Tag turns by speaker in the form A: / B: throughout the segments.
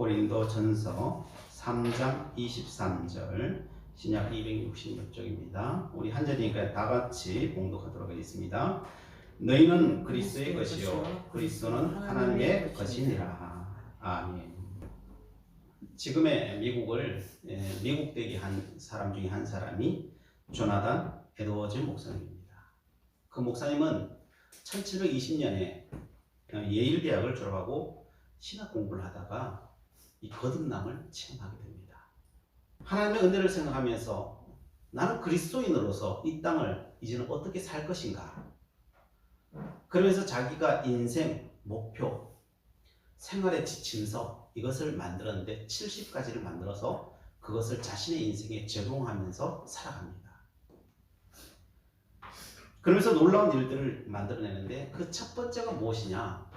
A: 고린도전서 3장 23절, 신약 266쪽입니다. 우리 한 절이니까 다 같이 봉독하도록 하겠습니다. 너희는 그리스도의 것이요 그리스도는 하나님의 것이니라. 아멘. 지금의 미국을 미국되게 한 사람 중에 한 사람이 조나단 에드워즈 목사님입니다. 그 목사님은 1720년에 예일대학을 졸업하고 신학 공부를 하다가 이 거듭남을 체험하게 됩니다. 하나님의 은혜를 생각하면서 나는 그리스도인으로서 이 땅을 이제는 어떻게 살 것인가, 그러면서 자기가 인생 목표, 생활의 지침서 이것을 만들었는데 70가지를 만들어서 그것을 자신의 인생에 적용하면서 살아갑니다. 그러면서 놀라운 일들을 만들어내는데 그 첫 번째가 무엇이냐?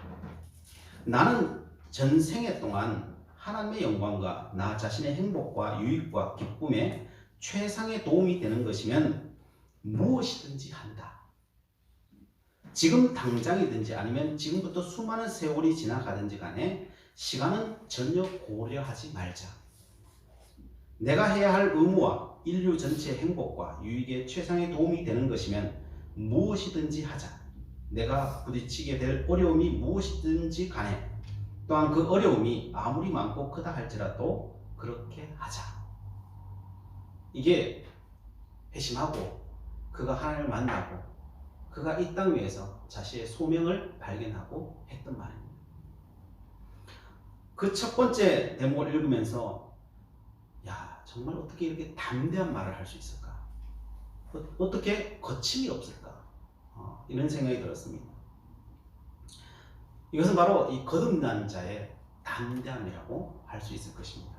A: 나는 전생애 동안 하나님의 영광과 나 자신의 행복과 유익과 기쁨에 최상의 도움이 되는 것이면 무엇이든지 한다. 지금 당장이든지 아니면 지금부터 수많은 세월이 지나가든지 간에 시간은 전혀 고려하지 말자. 내가 해야 할 의무와 인류 전체의 행복과 유익에 최상의 도움이 되는 것이면 무엇이든지 하자. 내가 부딪히게 될 어려움이 무엇이든지 간에 또한 그 어려움이 아무리 많고 크다 할지라도 그렇게 하자. 이게 회심하고 그가 하나님을 만나고 그가 이 땅 위에서 자신의 소명을 발견하고 했던 말입니다. 그 첫 번째 대목을 읽으면서 야, 정말 어떻게 이렇게 담대한 말을 할 수 있을까? 어떻게 거침이 없을까? 이런 생각이 들었습니다. 이것은 바로 이 거듭난 자의 담대함이라고 할 수 있을 것입니다.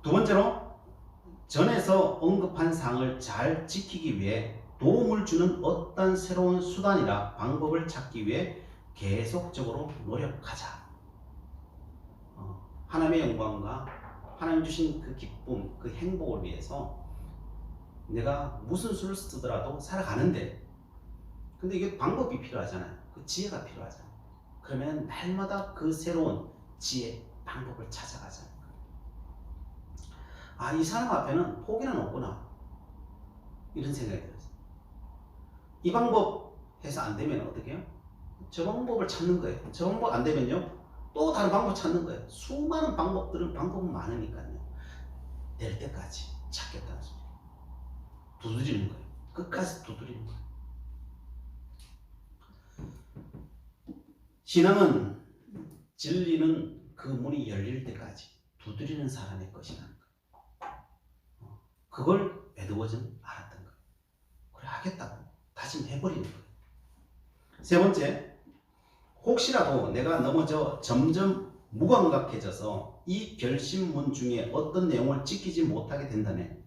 A: 두 번째로, 전에서 언급한 사항을 잘 지키기 위해 도움을 주는 어떤 새로운 수단이나 방법을 찾기 위해 계속적으로 노력하자. 하나님의 영광과 하나님 주신 그 기쁨, 그 행복을 위해서 내가 무슨 수를 쓰더라도 살아가는데, 근데 이게 방법이 필요하잖아요. 그 지혜가 필요하잖아요. 그러면 날마다 그 새로운 지혜, 방법을 찾아가자는 거예요. 아, 이 사람 앞에는 포기는 없구나, 이런 생각이 들었어요. 이 방법 해서 안 되면 어떻게 해요? 저 방법을 찾는 거예요. 저 방법 안 되면요, 또 다른 방법 찾는 거예요. 수많은 방법은 많으니까요. 될 때까지 찾겠다는 소리. 두드리는 거예요. 끝까지 두드리는 거예요. 신앙은 진리는 그 문이 열릴 때까지 두드리는 사람의 것이라는 거예요. 그걸 에드워즈는 알았던 거예요. 그래, 하겠다고 다짐해버리는 거예요. 세 번째, 혹시라도 내가 넘어져 점점 무감각해져서 이 결심문 중에 어떤 내용을 지키지 못하게 된다면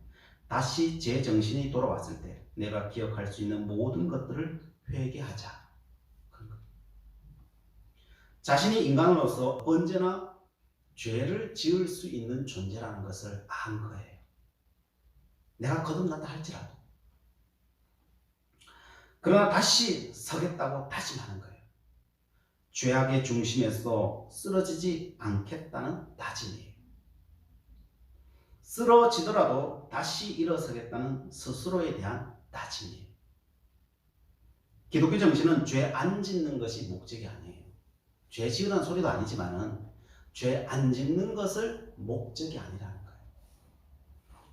A: 다시 제 정신이 돌아왔을 때 내가 기억할 수 있는 모든 것들을 회개하자. 자신이 인간으로서 언제나 죄를 지을 수 있는 존재라는 것을 안 거예요. 내가 거듭난다 할지라도. 그러나 다시 서겠다고 다짐하는 거예요. 죄악의 중심에서 쓰러지지 않겠다는 다짐이에요. 쓰러지더라도 다시 일어서겠다는 스스로에 대한 다짐이에요. 기독교 정신은 죄 안 짓는 것이 목적이 아니에요. 죄 지으라는 소리도 아니지만은 죄 안 짓는 것을 목적이 아니라는 거예요.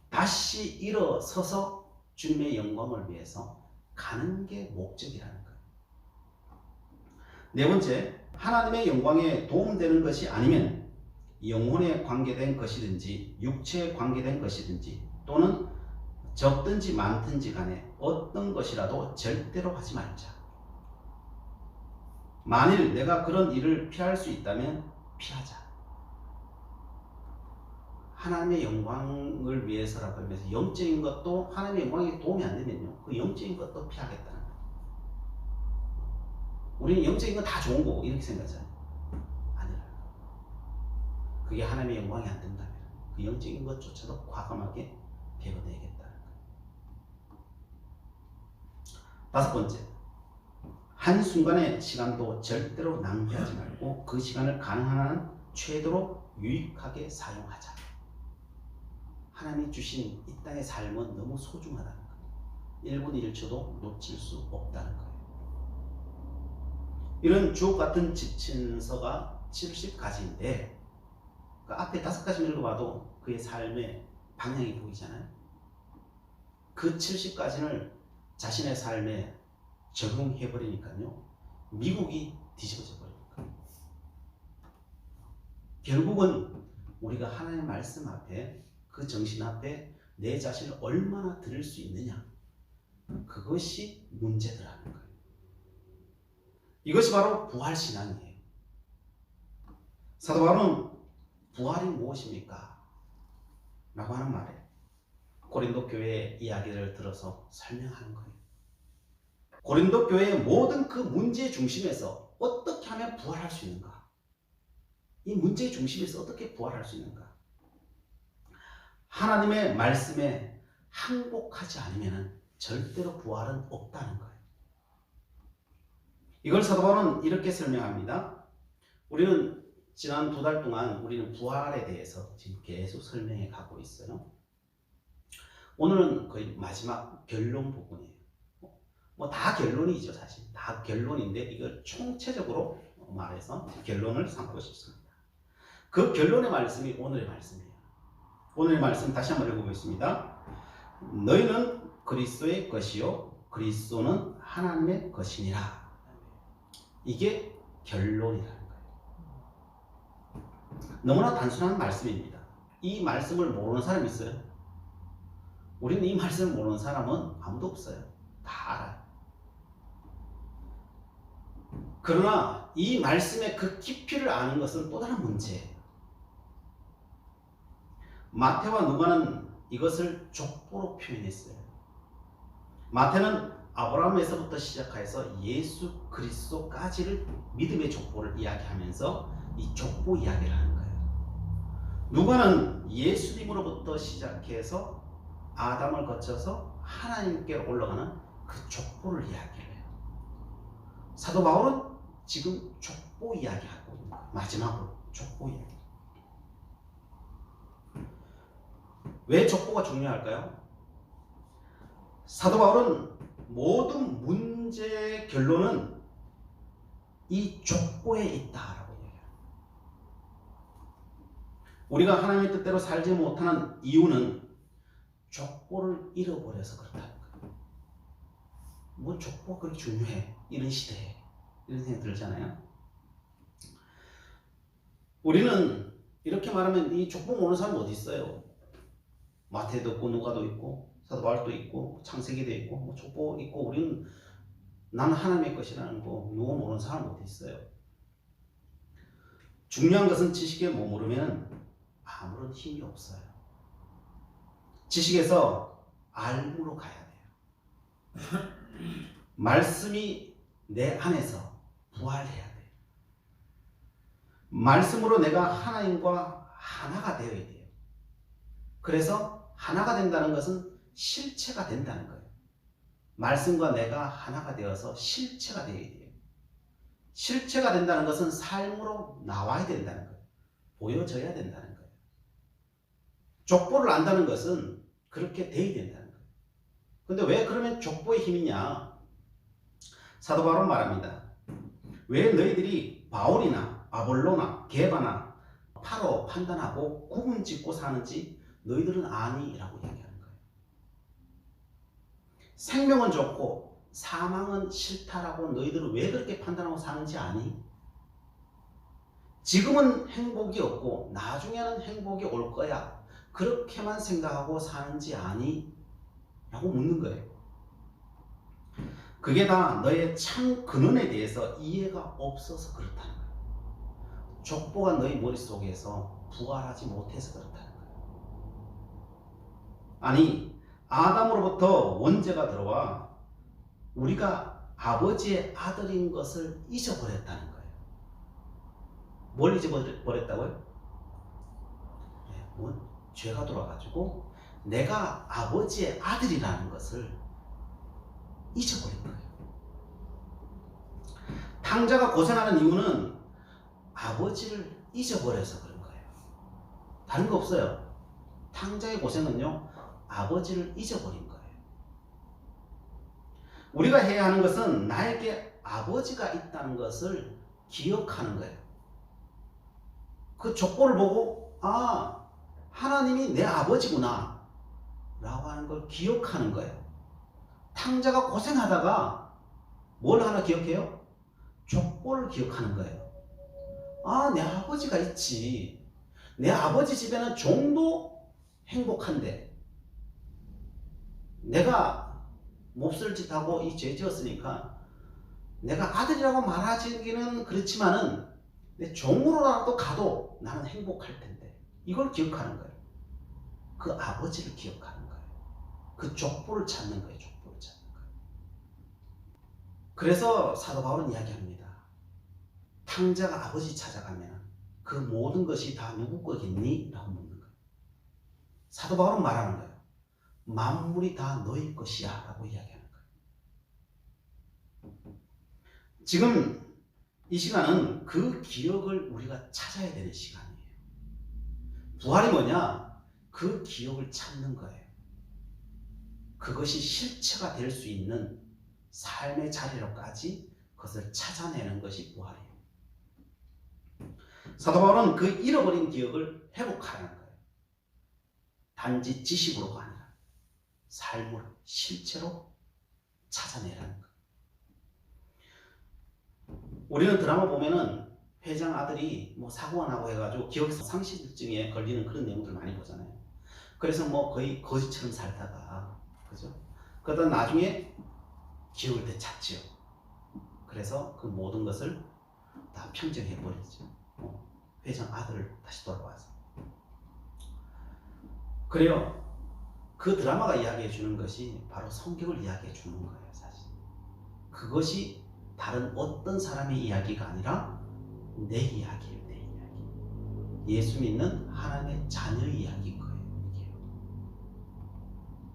A: 다시 일어서서 주님의 영광을 위해서 가는 게 목적이라는 거예요. 네 번째, 하나님의 영광에 도움되는 것이 아니면 영혼에 관계된 것이든지 육체에 관계된 것이든지 또는 적든지 많든지 간에 어떤 것이라도 절대로 하지 말자. 만일 내가 그런 일을 피할 수 있다면 피하자. 하나님의 영광을 위해서라고 하면서 영적인 것도 하나님의 영광에 도움이 안 되면요, 그 영적인 것도 피하겠다는 거예요. 우리는 영적인 건 다 좋은 거고 이렇게 생각하잖아요. 아니라 그게 하나님의 영광이 안 된다면 그 영적인 것조차도 과감하게 배워내야겠다는 거예요. 다섯 번째, 한순간의 시간도 절대로 낭비하지 말고 그 시간을 가능한 한 최대로 유익하게 사용하자. 하나님이 주신 이 땅의 삶은 너무 소중하다는 거예요. 1분 1초도 놓칠 수 없다는 거예요. 이런 주옥 같은 지친서가 70가지인데 그 앞에 5가지만 읽어봐도 그의 삶의 방향이 보이잖아요. 그 70가지를 자신의 삶에 적용해버리니까요. 미국이 뒤집어져 버립니다. 결국은 우리가 하나님의 말씀 앞에 그 정신 앞에 내 자신을 얼마나 드릴 수 있느냐, 그것이 문제더라는 거예요. 이것이 바로 부활신앙이에요. 사도 바울은 부활이 무엇입니까? 라고 하는 말에 고린도 교회의 이야기를 들어서 설명하는 거예요. 고린도 교회의 모든 그 문제의 중심에서 어떻게 하면 부활할 수 있는가? 이 문제의 중심에서 어떻게 부활할 수 있는가? 하나님의 말씀에 항복하지 않으면 절대로 부활은 없다는 거예요. 이걸 사도 바울은 이렇게 설명합니다. 우리는 지난 2달 동안 우리는 부활에 대해서 지금 계속 설명해 가고 있어요. 오늘은 거의 마지막 결론 부분이에요. 뭐 다 결론이죠, 사실. 다 결론인데 이걸 총체적으로 말해서 결론을 삼고 싶습니다. 그 결론의 말씀이 오늘의 말씀이에요. 오늘의 말씀 다시 한번 읽어보겠습니다. 너희는 그리스도의 것이요 그리스도는 하나님의 것이니라. 이게 결론이라는 거예요. 너무나 단순한 말씀입니다. 이 말씀을 모르는 사람이 있어요? 우리는 이 말씀을 모르는 사람은 아무도 없어요. 다 알아요. 그러나 이 말씀의 그 깊이를 아는 것은 또 다른 문제예요. 마태와 누가는 이것을 족보로 표현했어요. 마태는 아브라함에서부터 시작해서 예수 그리스도까지를 믿음의 족보를 이야기하면서 이 족보 이야기를 하는 거예요. 누가는 예수님으로부터 시작해서 아담을 거쳐서 하나님께 올라가는 그 족보를 이야기해요. 사도 바울은 지금 족보 이야기하고 있는 거예요. 마지막으로 족보 이야기. 왜 족보가 중요할까요? 사도 바울은 모든 문제의 결론은 이 족보에 있다라고 얘기해요. 우리가 하나님의 뜻대로 살지 못하는 이유는 족보를 잃어버려서 그렇다는 거예요. 뭐 족보가 그렇게 중요해? 이런 시대에. 이런 생각이 들잖아요. 우리는 이렇게 말하면 이 족보 모르는 사람 어디 있어요? 마태도 있고 누가도 있고 사도 바울도 있고 창세기도 있고 뭐 족보 있고 우리는 나는 하나님의 것이라는 거 누구 모르는 사람 어디 있어요? 중요한 것은 지식에 머무르면 아무런 힘이 없어요. 지식에서 알므로 가야 돼요. 말씀이 내 안에서 부활해야 돼요. 말씀으로 내가 하나님과 하나가 되어야 돼요. 그래서 하나가 된다는 것은 실체가 된다는 거예요. 말씀과 내가 하나가 되어서 실체가 되어야 돼요. 실체가 된다는 것은 삶으로 나와야 된다는 거예요. 보여져야 된다는 거예요. 족보를 안다는 것은 그렇게 돼야 된다는 거예요. 근데 왜 그러면 족보의 힘이냐? 사도 바울은 말합니다. 왜 너희들이 바울이나 아볼로나 게바나 파로 판단하고 구분 짓고 사는지 너희들은 아니? 라고 얘기하는 거예요. 생명은 좋고 사망은 싫다라고 너희들은 왜 그렇게 판단하고 사는지 아니? 지금은 행복이 없고 나중에는 행복이 올 거야. 그렇게만 생각하고 사는지 아니? 라고 묻는 거예요. 그게 다 너의 참 근원에 대해서 이해가 없어서 그렇다는 거예요. 족보가 너희 머릿속에서 부활하지 못해서 그렇다는 거예요. 아니, 아담으로부터 원죄가 들어와 우리가 아버지의 아들인 것을 잊어버렸다는 거예요. 뭘 잊어버렸다고요? 죄가 들어와가지고 내가 아버지의 아들이라는 것을 잊어버린 거예요. 탕자가 고생하는 이유는 아버지를 잊어버려서 그런 거예요. 다른 거 없어요. 탕자의 고생은요, 아버지를 잊어버린 거예요. 우리가 해야 하는 것은 나에게 아버지가 있다는 것을 기억하는 거예요. 그 족보를 보고 하나님이 내 아버지구나 라고 하는 걸 기억하는 거예요. 탕자가 고생하다가 뭘 하나 기억해요? 족보를 기억하는 거예요. 내 아버지가 있지. 내 아버지 집에는 종도 행복한데 내가 몹쓸 짓하고 이 죄 지었으니까 내가 아들이라고 말하기는 그렇지만은 내 종으로라도 가도 나는 행복할 텐데, 이걸 기억하는 거예요. 그 아버지를 기억하는 거예요. 그 족보를 찾는 거예요. 족보를 찾는 거예요. 그래서 사도 바울은 이야기합니다. 탕자가 아버지 찾아가면 그 모든 것이 다 누구 거겠니? 라고 묻는 거예요. 사도 바울은 말하는 거예요. 만물이 다 너희 것이야 라고 이야기하는 거예요. 지금 이 시간은 그 기억을 우리가 찾아야 되는 시간이에요. 부활이 뭐냐? 그 기억을 찾는 거예요. 그것이 실체가 될 수 있는 삶의 자리로까지 그것을 찾아내는 것이 부활이에요. 사도 바울은 그 잃어버린 기억을 회복하라는 거예요. 단지 지식으로가 아니라 삶으로, 실체로 찾아내라는 거예요. 우리는 드라마 보면은 회장 아들이 뭐 사고가 나고 해가지고 기억 상실증에 걸리는 그런 내용들 많이 보잖아요. 그래서 뭐 거의 거지처럼 살다가, 그죠? 그러다 나중에 기억을 되찾지요. 그래서 그 모든 것을 다 평정해버리죠. 회장 아들을 다시 돌아와서. 그래요. 그 드라마가 이야기해 주는 것이 바로 성경을 이야기해 주는 거예요, 사실. 그것이 다른 어떤 사람의 이야기가 아니라 내 이야기예요, 내 이야기. 예수 믿는 하나님의 자녀의 이야기인 거예요, 이게.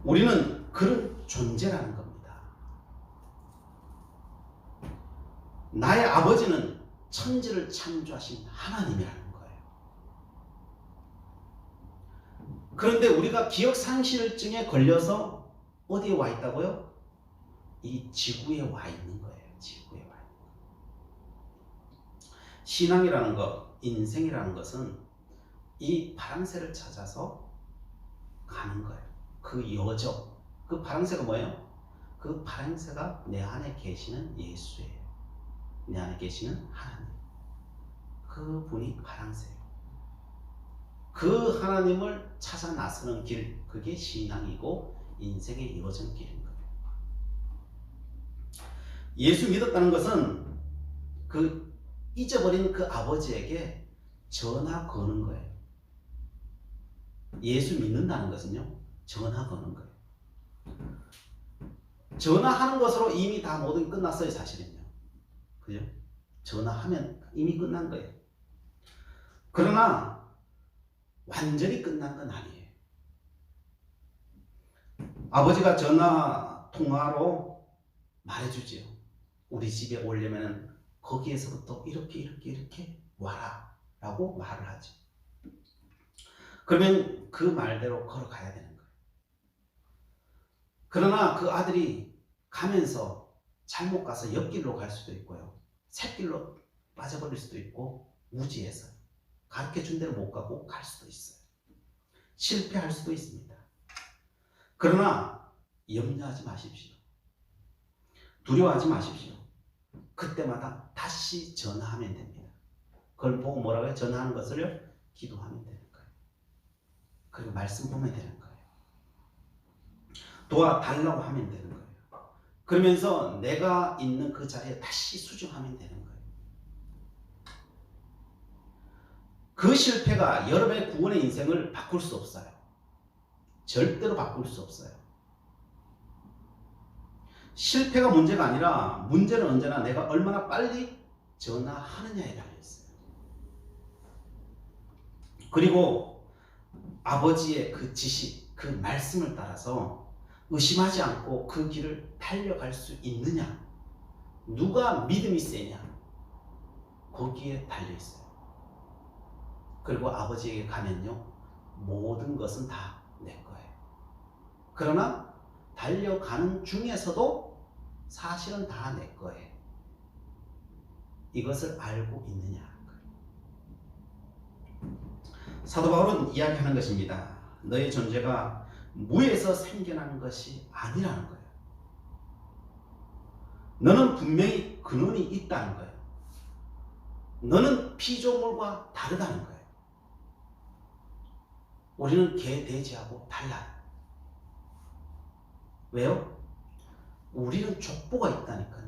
A: 우리는 그런 존재라는 겁니다. 나의 아버지는 천지를 창조하신 하나님이라는 거예요. 그런데 우리가 기억 상실증에 걸려서 어디에 와 있다고요? 이 지구에 와 있는 거예요. 지구에 와 있는 거. 신앙이라는 것, 인생이라는 것은 이 파랑새를 찾아서 가는 거예요. 그 여정. 그 파랑새가 뭐예요? 그 파랑새가 내 안에 계시는 예수예요. 내 안에 계시는 하나님. 그 분이 파랑새예요. 그 하나님을 찾아 나서는 길, 그게 신앙이고 인생의 여정길인 거예요. 예수 믿었다는 것은 그 잊어버린 그 아버지에게 전화 거는 거예요. 예수 믿는다는 것은요, 전화 거는 거예요. 전화하는 것으로 이미 다 모든 게 끝났어요, 사실은요. 그죠? 전화하면 이미 끝난 거예요. 그러나 완전히 끝난 건 아니에요. 아버지가 전화 통화로 말해주지요. 우리 집에 오려면 거기에서부터 이렇게 와라 라고 말을 하죠. 그러면 그 말대로 걸어가야 되는 거예요. 그러나 그 아들이 가면서 잘못 가서 옆길로 갈 수도 있고요, 샛길로 빠져버릴 수도 있고, 무지해서 가르쳐준 대로 못 가고 갈 수도 있어요. 실패할 수도 있습니다. 그러나 염려하지 마십시오. 두려워하지 마십시오. 그때마다 다시 전화하면 됩니다. 그걸 보고 뭐라고 해요? 전화하는 것을요, 기도하면 되는 거예요. 그리고 말씀 보면 되는 거예요. 도와달라고 하면 되는 거예요. 그러면서 내가 있는 그 자리에 다시 수정하면 되는 거예요. 그 실패가 여러분의 구원의 인생을 바꿀 수 없어요. 절대로 바꿀 수 없어요. 실패가 문제가 아니라 문제는 언제나 내가 얼마나 빨리 전화하느냐에 달려있어요. 그리고 아버지의 그 지식, 그 말씀을 따라서 의심하지 않고 그 길을 달려갈 수 있느냐, 누가 믿음이 세냐, 거기에 달려있어요. 그리고 아버지에게 가면요, 모든 것은 다 내 거예요. 그러나 달려가는 중에서도 사실은 다 내 거예요. 이것을 알고 있느냐. 사도 바울은 이야기하는 것입니다. 너의 존재가 무에서 생겨나는 것이 아니라는 거예요. 너는 분명히 근원이 있다는 거예요. 너는 피조물과 다르다는 거예요. 우리는 개, 돼지하고 달라요. 왜요? 우리는 족보가 있다니까요.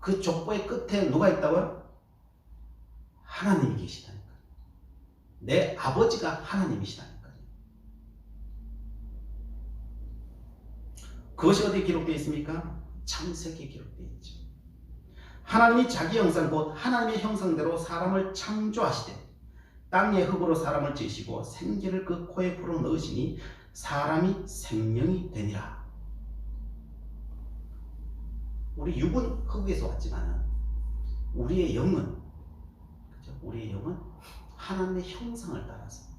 A: 그 족보의 끝에 누가 있다고요? 하나님이 계시다니까요. 내 아버지가 하나님이시다니까요. 그것이 어디에 기록되어 있습니까? 창세기에 기록되어 있죠. 하나님이 자기 형상 곧 하나님의 형상대로 사람을 창조하시되 땅의 흙으로 사람을 지으시고 생기를 그 코에 불어넣으시니 사람이 생명이 되니라. 우리 육은 흙에서 왔지만 우리의 영은, 그렇죠? 우리의 영은 하나님의 형상을 따라서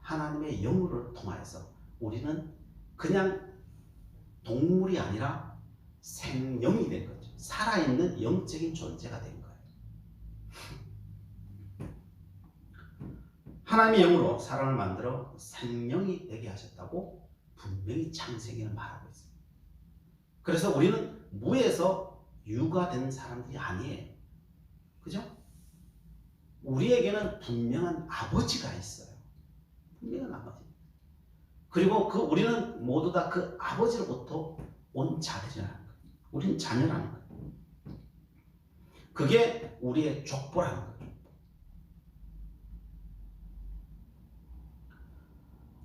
A: 하나님의 영을 통하여서 우리는 그냥 동물이 아니라 생명이 된 거죠. 살아있는 영적인 존재가 된 거예요. 하나님의 영으로 사람을 만들어 생명이 되게 하셨다고 분명히 창세기는 말하고 있어요. 그래서 우리는 무에서 유가 된 사람들이 아니에요. 그죠? 우리에게는 분명한 아버지가 있어요. 분명한 아버지. 그리고 그 우리는 모두 다 그 아버지로부터 온 자들이라는 거예요. 우리는 자녀라는 거예요. 그게 우리의 족보라는 거예요.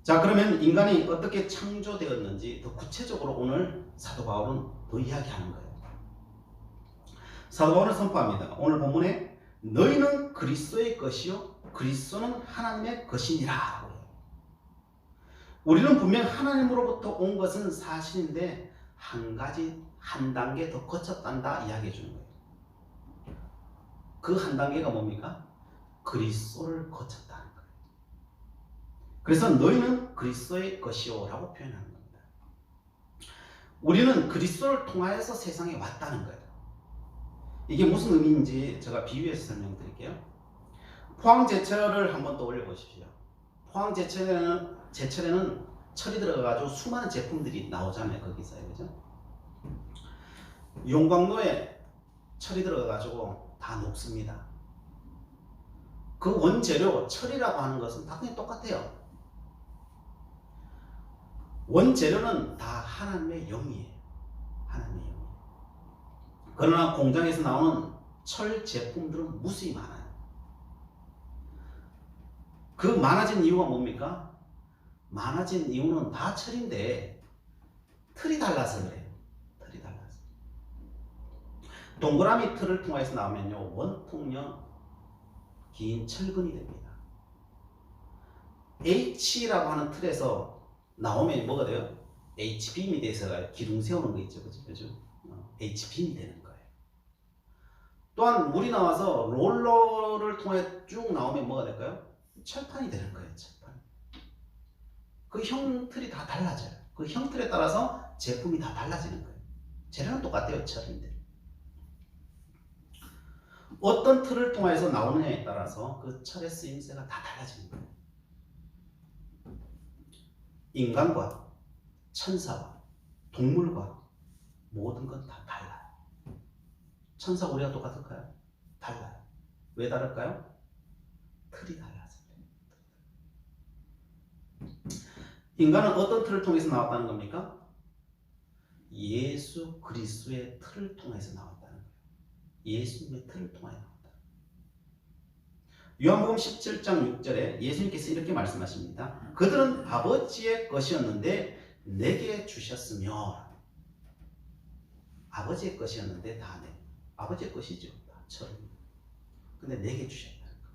A: 자, 그러면 인간이 어떻게 창조되었는지 더 구체적으로 오늘 사도 바울은 더 이야기하는 거예요. 사도 바울은 선포합니다. 오늘 본문에 너희는 그리스도의 것이요 그리스도는 하나님의 것이니라 라고 해요. 우리는 분명 하나님으로부터 온 것은 사실인데 한 단계 더 거쳤단다 이야기해 주는 거예요. 그 한 단계가 뭡니까? 그리스도를 거쳤다는 거예요. 그래서 너희는 그리스도의 것이요 라고 표현하는 겁니다. 우리는 그리스도를 통하여서 세상에 왔다는 거예요. 이게 무슨 의미인지 제가 비유해서 설명드릴게요. 포항제철을 한번 떠올려 보십시오. 포항제철에는 철이 들어가가지고 수많은 제품들이 나오잖아요. 거기서요. 그죠? 용광로에 철이 들어가가지고 다 녹습니다. 그 원재료 철이라고 하는 것은 다 그냥 똑같아요. 원재료는 다 하나님의 영이에요. 하나님의 영. 그러나 공장에서 나오는 철 제품들은 무수히 많아요. 그 많아진 이유가 뭡니까? 많아진 이유는 다 철인데 틀이 달라서 그래요. 틀이 달라서. 동그라미 틀을 통해서 나오면요, 원통형 긴 철근이 됩니다. H라고 하는 틀에서 나오면 뭐가 돼요? H빔이 돼서 기둥 세우는 거 있죠. 그죠? H빔이 되는 거예요. 또한 물이 나와서 롤러를 통해 쭉 나오면 뭐가 될까요? 철판이 되는 거예요. 철판. 그 형틀이 다 달라져요. 그 형틀에 따라서 제품이 다 달라지는 거예요. 재료는 똑같아요. 철인데. 어떤 틀을 통해서 나오느냐에 따라서 그 철의 쓰임새가 다 달라지는 거예요. 인간과 천사와 동물과 모든 건 다 달라요. 천사 우리가 똑같을까요? 달라요. 왜 다를까요? 틀이 달라서. 인간은 어떤 틀을 통해서 나왔다는 겁니까? 예수 그리스도의 틀을 통해서 나왔다는 거예요. 예수님의 틀을 통해 나왔다. 요한복음 17장 6절에 예수님께서 이렇게 말씀하십니다. 그들은 아버지의 것이었는데 내게 주셨으며. 아버지의 것이었는데 다 아버지의 것이죠. 다 철은. 근데 내게 주셨다는 거.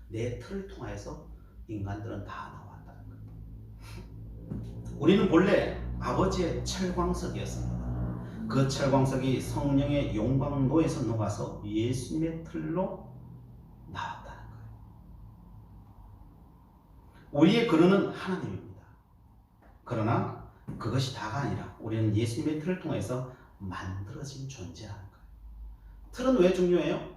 A: 내 틀을 통해서 인간들은 다 나왔다는 거. 우리는 본래 아버지의 철광석이었습니다. 그 철광석이 성령의 용광로에서 녹아서 예수님의 틀로 나왔다는 거예요. 우리의 근원은 하나님입니다. 그러나 그것이 다가 아니라 우리는 예수님의 틀을 통해서 만들어진 존재라는 거예요. 틀은 왜 중요해요?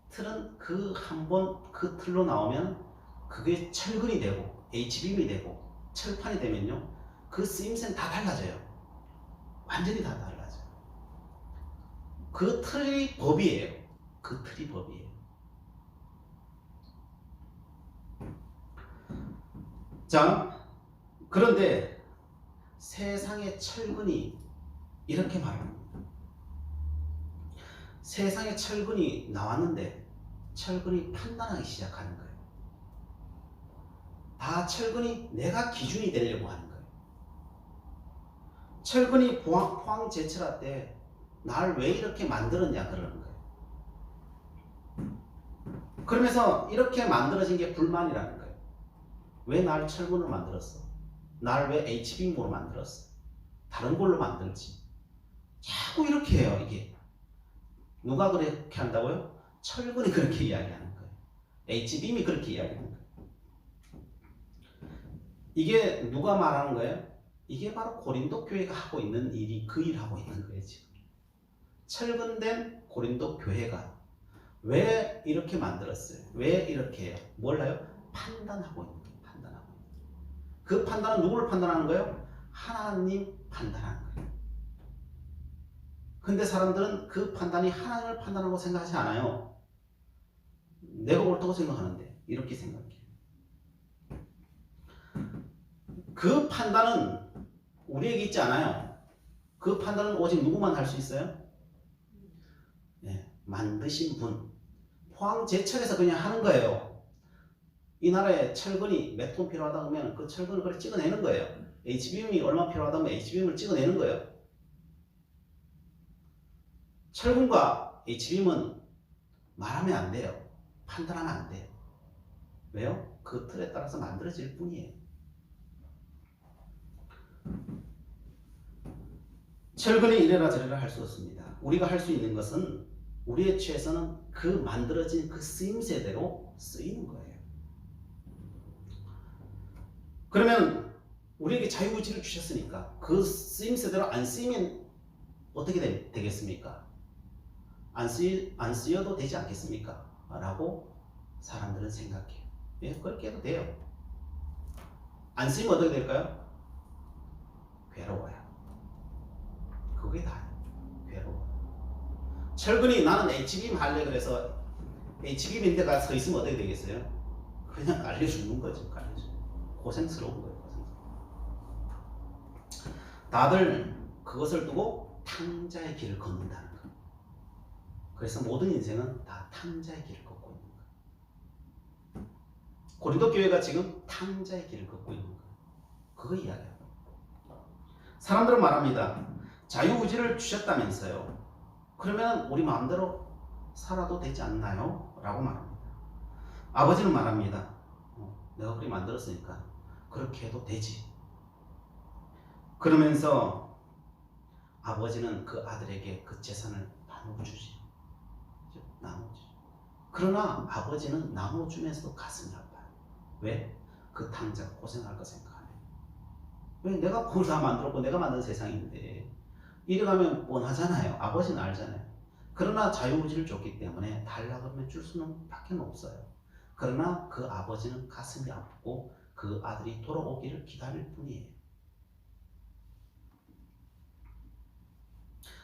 A: 틀은 그 한 번 그 틀로 나오면 그게 철근이 되고 H빔이 되고 철판이 되면요, 그 쓰임새는 다 달라져요. 완전히 다 달라져요. 그 틀이 법이에요. 그 틀이 법이에요. 자, 그런데 세상의 철근이 이렇게 말합니다. 세상에 철근이 나왔는데 철근이 판단하기 시작하는 거예요. 다 철근이 내가 기준이 되려고 하는 거예요. 철근이 포항제철화 때 날 왜 이렇게 만들었냐 그러는 거예요. 그러면서 이렇게 만들어진 게 불만이라는 거예요. 왜 날 철근으로 만들었어? 날 왜 H빔으로 만들었어? 다른 걸로 만들지. 자꾸 이렇게 해요. 이게 누가 그렇게 한다고요? 철근이 그렇게 이야기하는 거예요. H빔이 그렇게 이야기하는 거예요. 이게 누가 말하는 거예요? 이게 바로 고린도 교회가 하고 있는 일이 그 일을 하고 있는 거예요. 지금 철근된 고린도 교회가 왜 이렇게 만들었어요? 왜 이렇게 해요? 몰라요? 판단하고 있는 거예요. 판단하고 있는 거예요. 그 판단은 누구를 판단하는 거예요? 하나님 판단하는 거예요. 근데 사람들은 그 판단이 하나님을 판단하고 생각하지 않아요. 내가 옳다고 생각하는데 이렇게 생각해요. 그 판단은 우리에게 있지 않아요. 그 판단은 오직 누구만 할 수 있어요? 네, 만드신 분. 포항제철에서 그냥 하는 거예요. 이 나라에 철근이 몇 톤 필요하다 하면 그 철근을 그렇게 찍어내는 거예요. H빔이 얼마 필요하다 하면 H빔을 찍어내는 거예요. 철근과 H빔은 말하면 안 돼요. 판단하면 안 돼요. 왜요? 그 틀에 따라서 만들어질 뿐이에요. 철근이 이래라 저래라 할 수 없습니다. 우리가 할 수 있는 것은 우리의 최선은 그 만들어진 그 쓰임새대로 쓰이는 거예요. 그러면 우리에게 자유의지를 주셨으니까 그 쓰임새대로 안 쓰이면 어떻게 되겠습니까? 안 쓰여도 되지 않겠습니까? 라고 사람들은 생각해요. 예, 그렇게 해도 돼요. 안 쓰이면 어떻게 될까요? 괴로워요. 그게 다예요. 괴로워. 철근이 나는 H빔 할래 그래서 H빔인데 가서 서 있으면 어떻게 되겠어요? 그냥 깔려 죽는 거죠. 깔려 죽는 거. 고생스러운 거예요. 다들 그것을 두고 탕자의 길을 걷는다는 거예요. 그래서 모든 인생은 다 탕자의 길을 걷고 있는 거예요. 고린도 교회가 지금 탕자의 길을 걷고 있는 거예요. 그거 이야기해요. 사람들은 말합니다. 자유의지를 주셨다면서요. 그러면 우리 마음대로 살아도 되지 않나요? 라고 말합니다. 아버지는 말합니다. 내가 그렇게 만들었으니까 그렇게 해도 되지. 그러면서 아버지는 그 아들에게 그 재산을 나눠주지. 나눠주지. 그러나 아버지는 나눠주면서도 가슴이 아파요. 왜? 그 탕자가 고생할 거 생각하네. 왜? 내가 그걸 다 만들었고 내가 만든 세상인데 이래가면 뻔하잖아요. 아버지는 알잖아요. 그러나 자유의지를 줬기 때문에 달라고 하면 줄 수는 밖에 없어요. 그러나 그 아버지는 가슴이 아프고 그 아들이 돌아오기를 기다릴 뿐이에요.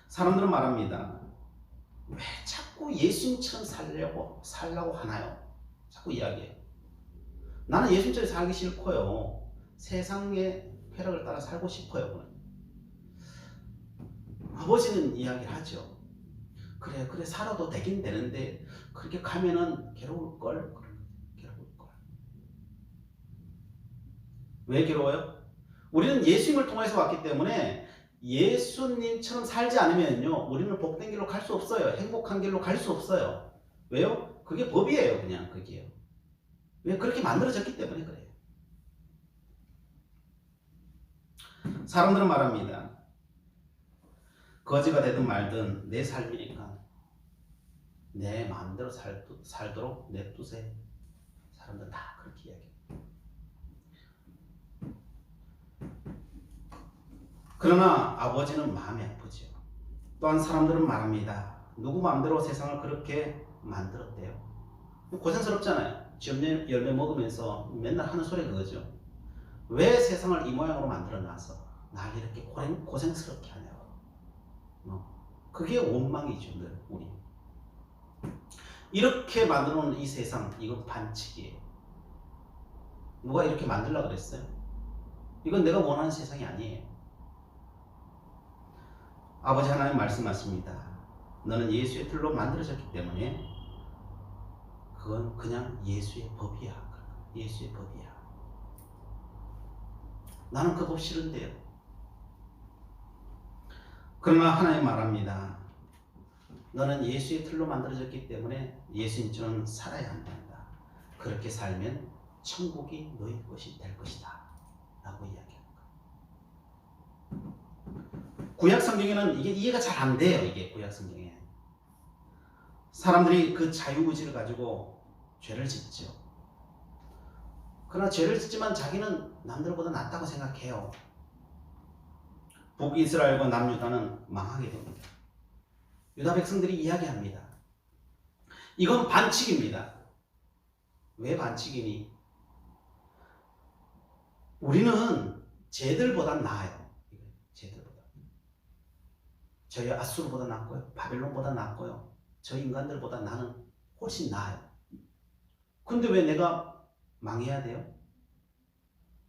A: 사람들은 말합니다. 왜 자꾸 예수님처럼 살려고 하나요? 자꾸 이야기해요. 나는 예수님처럼 살기 싫고요. 세상의 쾌락을 따라 살고 싶어요. 아버지는 이야기를 하죠. 그래 살아도 되긴 되는데 그렇게 가면은 괴로울걸. 왜 괴로워요? 우리는 예수님을 통해서 왔기 때문에 예수님처럼 살지 않으면요 우리는 복된 길로 갈 수 없어요. 행복한 길로 갈 수 없어요. 왜요? 그게 법이에요. 그냥 그게요. 왜? 그렇게 만들어졌기 때문에 그래요. 사람들은 말합니다. 거지가 되든 말든 내 삶이니까 내 마음대로 살도록 냅두세요. 사람들은 다 그렇게 이야기해요. 그러나 아버지는 마음이 아프죠. 또한 사람들은 말합니다. 누구 마음대로 세상을 그렇게 만들었대요. 고생스럽잖아요. 쥐 열매 먹으면서 맨날 하는 소리 그거죠. 왜 세상을 이 모양으로 만들어 놔서 날 이렇게 고생스럽게 하냐고. 그게 원망이죠, 늘 우리. 이렇게 만들어 놓은 이 세상, 이건 반칙이에요. 누가 이렇게 만들려고 그랬어요? 이건 내가 원하는 세상이 아니에요. 아버지 하나님 말씀하십니다. 너는 예수의 틀로 만들어졌기 때문에 그건 그냥 예수의 법이야. 예수의 법이야. 나는 그 법 싫은데요. 그러나 하나님 말합니다. 너는 예수의 틀로 만들어졌기 때문에 예수님처럼 살아야 한다. 그렇게 살면 천국이 너희 것이 될 것이다. 라고 이야기합니다. 구약 성경에는 이게 이해가 잘 안 돼요. 이게 구약 성경에. 사람들이 그 자유의지를 가지고 죄를 짓죠. 그러나 죄를 짓지만 자기는 남들보다 낫다고 생각해요. 북이스라엘과 남유다는 망하게 됩니다. 유다 백성들이 이야기합니다. 이건 반칙입니다. 왜 반칙이니? 우리는 쟤들보다 나아요. 쟤들보다. 저희 아수르보다 낫고요. 바벨론보다 낫고요. 저 인간들보다 나는 훨씬 나아요. 근데 왜 내가 망해야 돼요?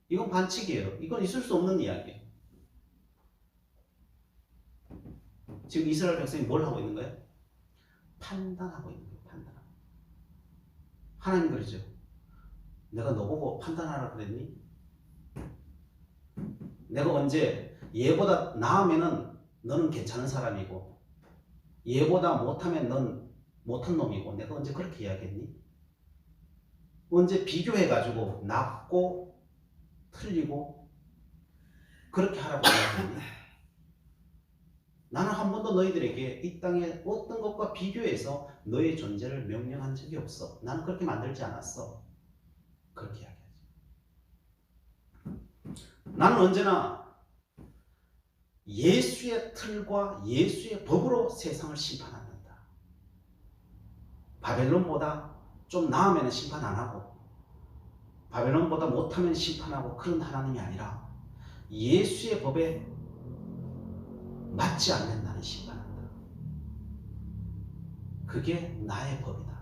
A: 이건 반칙이에요. 이건 있을 수 없는 이야기예요. 지금 이스라엘 백성이 뭘 하고 있는 거예요? 판단하고 있는 거예요. 판단하고. 하나님 그러죠. 내가 너보고 판단하라 그랬니? 내가 언제 얘보다 나으면은 너는 괜찮은 사람이고 얘보다 못하면 넌 못한 놈이고 내가 언제 그렇게 이야기했니? 언제 비교해가지고 낫고 틀리고 그렇게 하라고 이야기했니? 나는 한 번도 너희들에게 이 땅의 어떤 것과 비교해서 너의 존재를 명령한 적이 없어. 나는 그렇게 만들지 않았어. 그렇게 이야기하지. 나는 언제나 예수의 틀과 예수의 법으로 세상을 심판한다. 바벨론보다 좀 나으면 심판 안 하고 바벨론보다 못하면 심판하고 그런 하나님이 아니라 예수의 법에 맞지 않는 나는 심판한다. 그게 나의 법이다.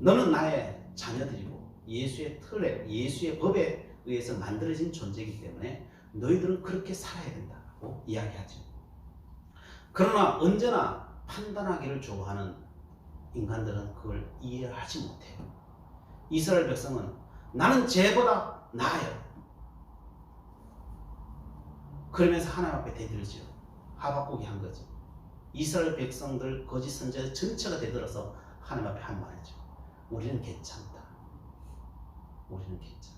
A: 너는 나의 자녀들이고 예수의 틀에 예수의 법에 의해서 만들어진 존재이기 때문에 너희들은 그렇게 살아야 된다고 이야기하죠. 그러나 언제나 판단하기를 좋아하는 인간들은 그걸 이해하지 못해요. 이스라엘 백성은 나는 쟤보다 나아요. 그러면서 하나님 앞에 대들죠. 하박국이 한 거죠. 이스라엘 백성들 거짓 선지자 전체가 대들어서 하나님 앞에 한 말이죠. 우리는 괜찮다. 우리는 괜찮다.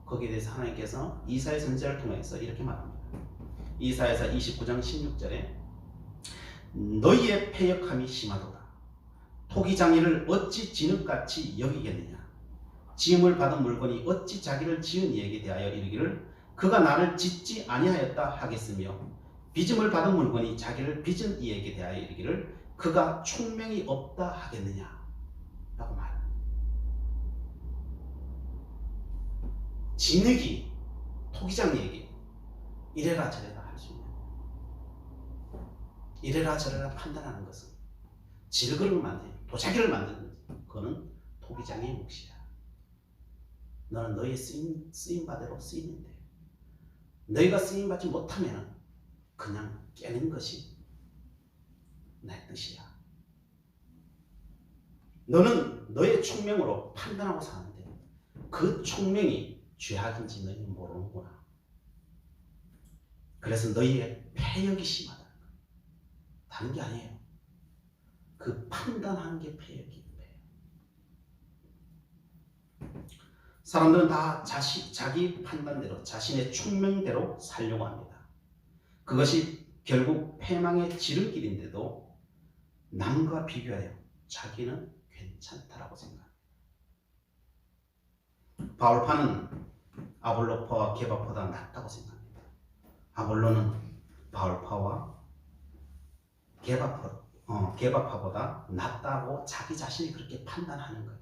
A: 거기에 대해서 하나님께서 이사야 선지자를 통해서 이렇게 말합니다. 이사야서 29장 16절에 너희의 패역함이 심하도다. 토기장이를 어찌 진흙같이 여기겠느냐. 지음을 받은 물건이 어찌 자기를 지은 이에게 대하여 이르기를 그가 나를 짓지 아니하였다 하겠으며 빚음을 받은 물건이 자기를 빚은 이에게 대하여 이르기를 그가 총명이 없다 하겠느냐 라고 말합니다. 진흙이 토기장이에게 이래라 저래라 할 수 있는, 이래라 저래라 판단하는 것은 질그릇을 만드는, 도자기를 만드는 거지. 그거는 토기장의 몫이야. 너는 너의 쓰임바대로 쓰이면 돼. 너희가 쓰임받지 못하면 그냥 깨는 것이 내 뜻이야. 너는 너의 총명으로 판단하고 사는데 그 총명이 죄악인지 너희는 모르는구나. 그래서 너희의 패역이 심하다는 거야. 다른 게 아니에요. 그 판단하는 게 패역이에요. 사람들은 다 자기 판단대로 자신의 총명대로 살려고 합니다. 그것이 결국 패망의 지름길인데도 남과 비교하여 자기는 괜찮다라고 생각합니다. 바울파는 아볼로파와 게바파보다 낫다고 생각합니다. 아볼로는 바울파와 게바파보다 낫다고 자기 자신이 그렇게 판단하는 거예요.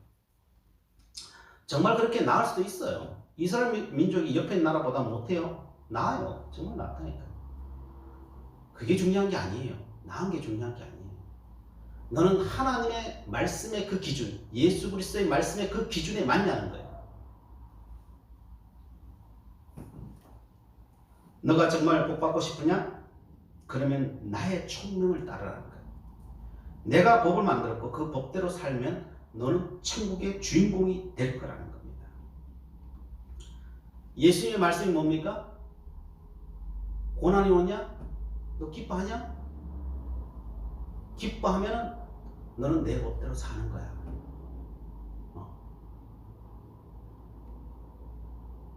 A: 정말 그렇게 나을 수도 있어요. 이스라엘 민족이 옆에 나라보다 못해요? 나아요. 정말 낫다니까요. 그게 중요한 게 아니에요. 나은 게 중요한 게 아니에요. 너는 하나님의 말씀의 그 기준, 예수 그리스도의 말씀의 그 기준에 맞냐는 거예요. 너가 정말 복받고 싶으냐? 그러면 나의 총명을 따르라는 거예요. 내가 법을 만들었고 그 법대로 살면 너는 천국의 주인공이 될 거라는 겁니다. 예수님의 말씀이 뭡니까? 고난이 오냐? 너 기뻐하냐? 기뻐하면 너는 내 법대로 사는 거야.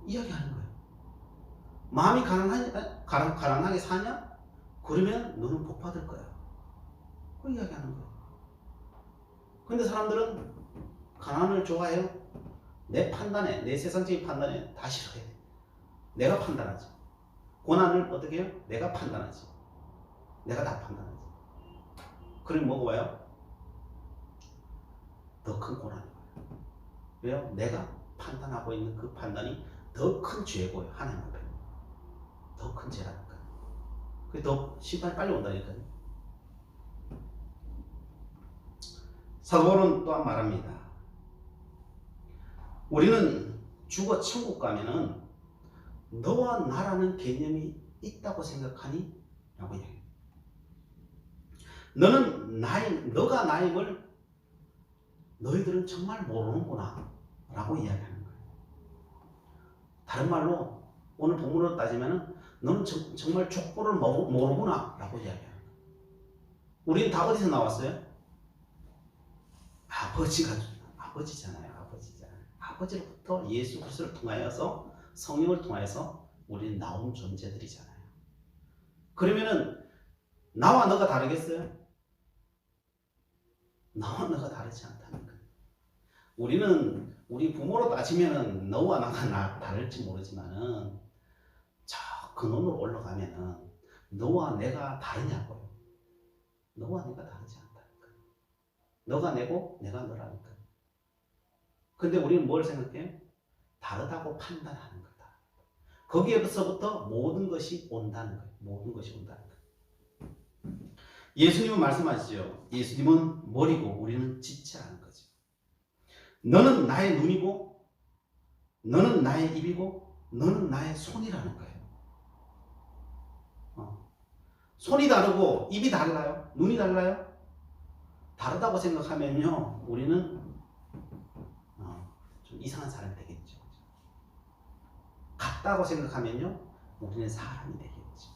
A: 이야기하는 거예요. 마음이 가난하게 사냐? 그러면 너는 복 받을 거야. 그 이야기하는 거예요. 근데 사람들은 가난을 좋아해요. 내 판단에, 내 세상적인 판단에 다 싫어해. 내가 판단하지. 고난을 어떻게 해요? 내가 판단하지. 내가 다 판단하지. 그럼 뭐가 와요? 더 큰 고난이 와요. 왜요? 내가 판단하고 있는 그 판단이 더 큰 죄고요. 하나님 앞에. 더 큰 죄라니까요. 그게 더 심판이 빨리 온다니까요. 사도 바울은 또한 말합니다. 우리는 죽어 천국 가면은 너와 나라는 개념이 있다고 생각하니? 라고 이야기해요. 너가 나임을 너희들은 정말 모르는구나 라고 이야기하는 거예요. 다른 말로 오늘 본문으로 따지면 너는 정말 족보를 모르구나 라고 이야기하는 거예요. 우리는 다 어디서 나왔어요? 아버지잖아요. 아버지로부터 예수 그리스도를 통하여서 성령을 통하여서 우리는 나온 존재들이잖아요. 그러면은 나와 너가 다르겠어요? 나와 너가 다르지 않다는 거예요. 우리 부모로 따지면은 너와 나가 다를지 모르지만은 저 근원으로 올라가면은 너와 내가 다르냐고요. 너와 내가 다르지 않다니까. 너가 내고 내가 너라니까. 근데 우리는 뭘 생각해요? 다르다고 판단하는 거다. 거기에서부터 모든 것이 온다는 거예요. 모든 것이 온다는 거예요. 예수님은 말씀하시죠. 예수님은 머리고 우리는 지체라는 거죠. 너는 나의 눈이고 너는 나의 입이고 너는 나의 손이라는 거예요. 손이 다르고 입이 달라요? 눈이 달라요? 다르다고 생각하면요 우리는 좀 이상한 사람이 되겠죠. 같다고 생각하면요 우리는 사람이 되겠죠.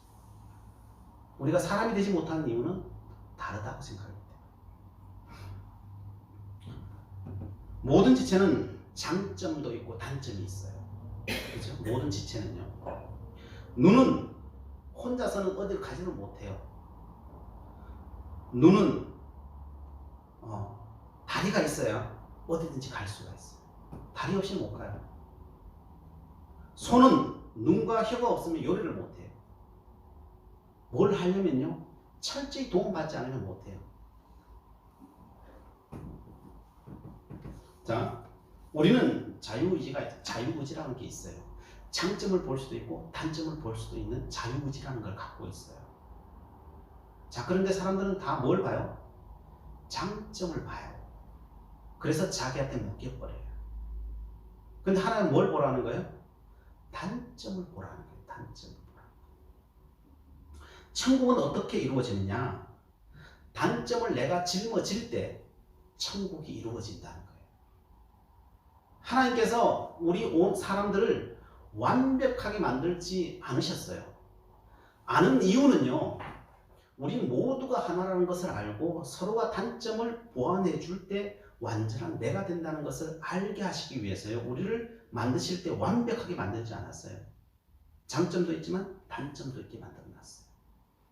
A: 우리가 사람이 되지 못하는 이유는 다르다고 생각합니다. 모든 지체는 장점도 있고 단점이 있어요. 그렇죠? 모든 지체는요. 눈은 혼자서는 어딜 가지를 못해요. 눈은 다리가 있어야 어디든지 갈 수가 있어요. 다리 없이는 못 가요. 손은 눈과 혀가 없으면 요리를 못해요. 뭘 하려면요 철저히 도움받지 않으면 못해요. 자, 우리는 자유의지라는 게 있어요. 장점을 볼 수도 있고 단점을 볼 수도 있는 자유의지라는 걸 갖고 있어요. 자, 그런데 사람들은 다 뭘 봐요? 장점을 봐요. 그래서 자기한테 묶여버려요. 근데 하나님은 뭘 보라는 거예요? 단점을 보라는 거예요. 단점을 보라는 거예요. 천국은 어떻게 이루어지느냐? 단점을 내가 짊어질 때 천국이 이루어진다는 거예요. 하나님께서 우리 온 사람들을 완벽하게 만들지 않으셨어요. 아는 이유는요. 우리 모두가 하나라는 것을 알고 서로가 단점을 보완해 줄 때 완전한 내가 된다는 것을 알게 하시기 위해서요. 우리를 만드실 때 완벽하게 만들지 않았어요. 장점도 있지만 단점도 있게 만들어놨어요.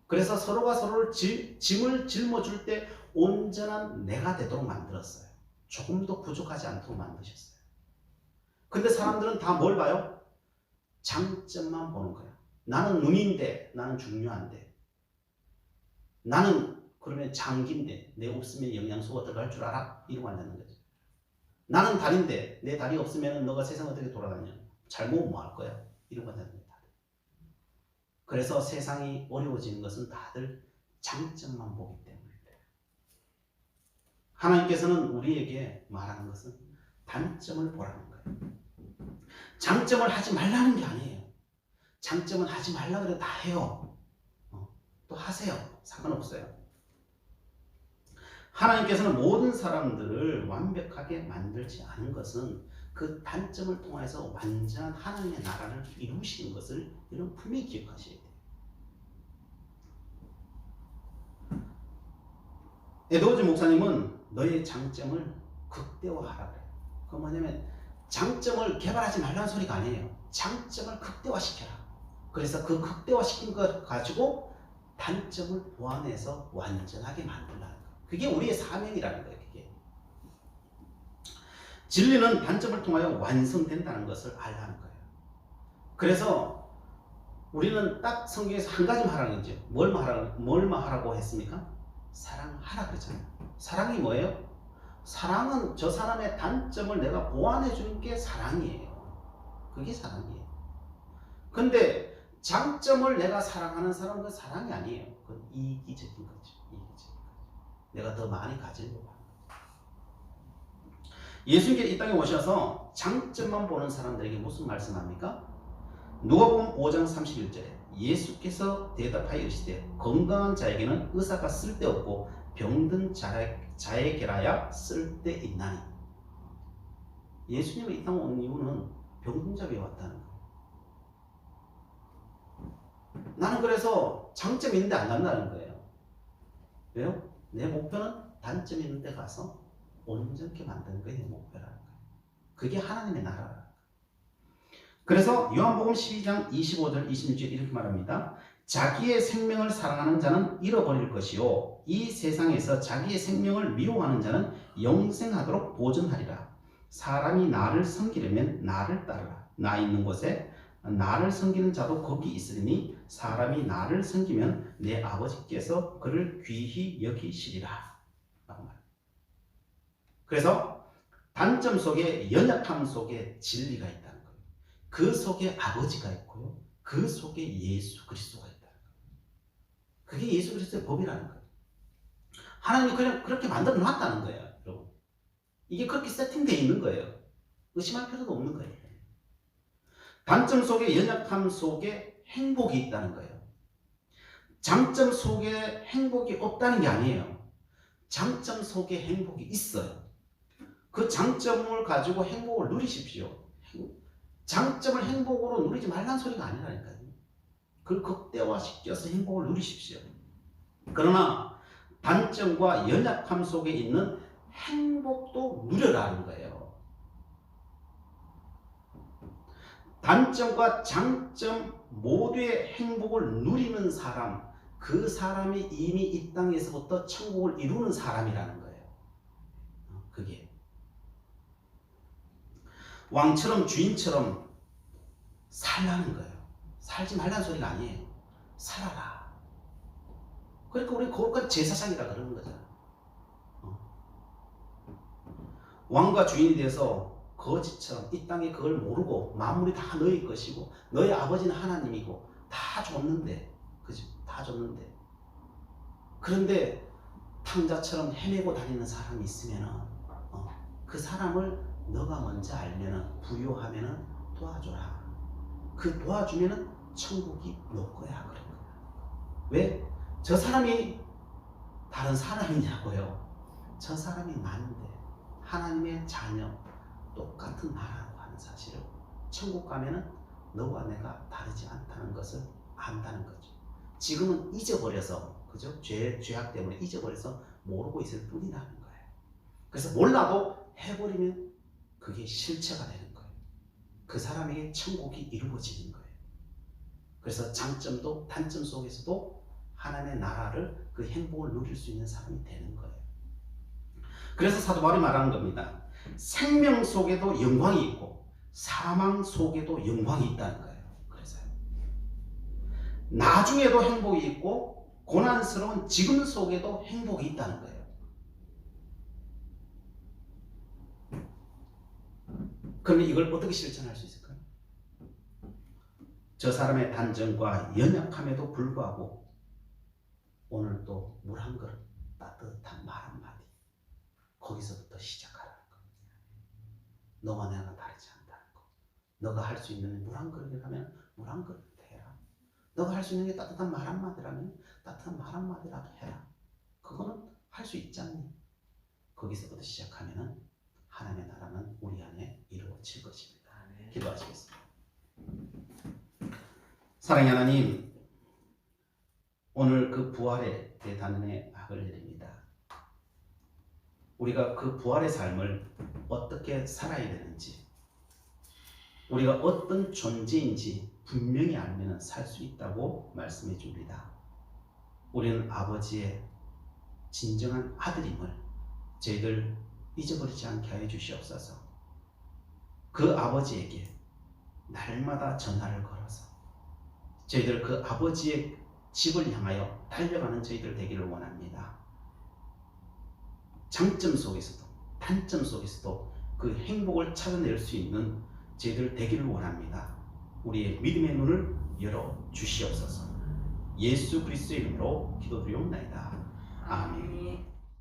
A: 그래서 서로가 서로를 짐을 짊어줄 때 온전한 내가 되도록 만들었어요. 조금도 부족하지 않도록 만드셨어요. 근데 사람들은 다 뭘 봐요? 장점만 보는 거야. 나는 눈인데, 나는 중요한데, 나는 그러면 장기인데 내 없으면 영양소가 들어갈 줄 알아? 이러고 앉는 거지. 나는 다리인데 내 다리 없으면 너가 세상 어떻게 돌아가냐? 잘못 뭐 할 거야? 이러고 앉는 거야. 그래서 세상이 어려워지는 것은 다들 장점만 보기 때문에 그래요. 하나님께서는 우리에게 말하는 것은 단점을 보라는 거예요. 장점을 하지 말라는 게 아니에요. 장점은 하지 말라 그래도 다 해요. 또 하세요. 상관없어요. 하나님께서는 모든 사람들을 완벽하게 만들지 않은 것은 그 단점을 통해서 완전한 하나님의 나라를 이루시는 것을 여러분 분명히 기억하셔야 돼요. 에드워즈 목사님은 너의 장점을 극대화하라 그래요. 그건 뭐냐면 장점을 개발하지 말라는 소리가 아니에요. 장점을 극대화시켜라. 그래서 그 극대화시킨 것 가지고 단점을 보완해서 완전하게 만들라는 거예요. 그게 우리의 사명이라는 거예요. 그게. 진리는 단점을 통하여 완성된다는 것을 알라는 거예요. 그래서 우리는 딱 성경에서 한 가지만 하라는 거죠. 뭘만 하라고 했습니까? 사랑하라 그랬잖아요. 사랑이 뭐예요? 사랑은 저 사람의 단점을 내가 보완해 주는 게 사랑이에요. 그게 사랑이에요. 근데 장점을 내가 사랑하는 사람은 그 사랑이 아니에요. 그건 이기적인 거죠. 이기적인 거죠. 내가 더 많이 가지려고 하는 거죠. 예수님께 이 땅에 오셔서 장점만 보는 사람들에게 무슨 말씀합니까? 누가복음 5장 31절에 예수께서 대답하여 이르시되 건강한 자에게는 의사가 쓸데없고 병든 자에게라야 쓸데있나니. 예수님이 이 땅에 온 이유는 병든 자에게 왔다는 거예요. 나는 그래서 장점이 있는데 안 간다는 거예요. 왜요? 내 목표는 단점이 있는데 가서 온전케 만드는 게 내 목표라는 거예요. 그게 하나님의 나라라는 거예요. 그래서 요한복음 12장 25절 26절 이렇게 말합니다. 자기의 생명을 사랑하는 자는 잃어버릴 것이요 이 세상에서 자기의 생명을 미워하는 자는 영생하도록 보존하리라. 사람이 나를 섬기려면 나를 따르라. 나 있는 곳에 나를 섬기는 자도 거기 있으리니 사람이 나를 섬기면 내 아버지께서 그를 귀히 여기시리라. 그래서 단점 속에 연약함 속에 진리가 있다는 거예요. 그 속에 아버지가 있고요. 그 속에 예수 그리스도가 있다는 거예요. 그게 예수 그리스도의 법이라는 거예요. 하나님이 그냥 그렇게 만들어 놨다는 거예요. 여러분. 이게 그렇게 세팅되어 있는 거예요. 의심할 필요도 없는 거예요. 단점 속에 연약함 속에 행복이 있다는 거예요. 장점 속에 행복이 없다는 게 아니에요. 장점 속에 행복이 있어요. 그 장점을 가지고 행복을 누리십시오. 장점을 행복으로 누리지 말라는 소리가 아니라니까요. 그걸 극대화시켜서 행복을 누리십시오. 그러나 단점과 연약함 속에 있는 행복도 누려라는 거예요. 단점과 장점 모두의 행복을 누리는 사람, 그 사람이 이미 이 땅에서부터 천국을 이루는 사람이라는 거예요. 그게 왕처럼 주인처럼 살라는 거예요. 살지 말라는 소리가 아니에요. 살아라. 그러니까 우리 그것까지 제사장이라 그러는 거잖아요. 왕과 주인이 돼서 거지처럼 이 땅에 그걸 모르고 만물이 다 너희 것이고 너희 아버지는 하나님이고 다 줬는데, 그죠? 다 줬는데, 그런데 탕자처럼 헤매고 다니는 사람이 있으면은 그 사람을 너가 먼저 알면은 부유하면은 도와줘라. 그 도와주면은 천국이 너 거야. 그런 거야. 왜? 저 사람이 다른 사람이냐고요. 저 사람이 나인데 하나님의 자녀 똑같은 나라라고 하는 사실을 천국 가면은 너와 내가 다르지 않다는 것을 안다는 거죠. 지금은 잊어버려서, 그죠? 죄악 때문에 잊어버려서 모르고 있을 뿐이라는 거예요. 그래서 몰라도 해버리면 그게 실체가 되는 거예요. 그 사람에게 천국이 이루어지는 거예요. 그래서 장점도 단점 속에서도 하나님의 나라를, 그 행복을 누릴 수 있는 사람이 되는 거예요. 그래서 사도 바울이 말하는 겁니다. 생명 속에도 영광이 있고 사망 속에도 영광이 있다는 거예요. 나중에도 행복이 있고 고난스러운 지금 속에도 행복이 있다는 거예요. 그러면 이걸 어떻게 실천할 수 있을까요? 저 사람의 단정과 연약함에도 불구하고 오늘 또 물 한 그릇, 따뜻한 말 한마디, 거기서부터 시작하라는 거. 너와 내가 다르지 않다는 거. 너가 할 수 있는 물 한 그릇이라면 물 한 그릇 해라. 너가 할 수 있는 게 따뜻한 말 한마디라면 따뜻한 말 한마디라도 해라. 그거는 할 수 있지 않니? 거기서부터 시작하면은 하나님의 나라는 우리 안에 이루어질 것입니다. 기도하시겠습니다. 사랑의 하나님, 오늘 그 부활의 대단의 악을 드립니다. 우리가 그 부활의 삶을 어떻게 살아야 되는지, 우리가 어떤 존재인지 분명히 알면 살 수 있다고 말씀해 줍니다. 우리는 아버지의 진정한 아들임을 저희들 잊어버리지 않게 하여 주시옵소서. 그 아버지에게 날마다 전화를 걸어서 저희들 그 아버지의 집을 향하여 달려가는 저희들 되기를 원합니다. 장점 속에서도 단점 속에서도 그 행복을 찾아낼 수 있는 저희들 되기를 원합니다. 우리의 믿음의 눈을 열어 주시옵소서. 예수 그리스도의 이름으로 기도드리옵나이다. 아멘.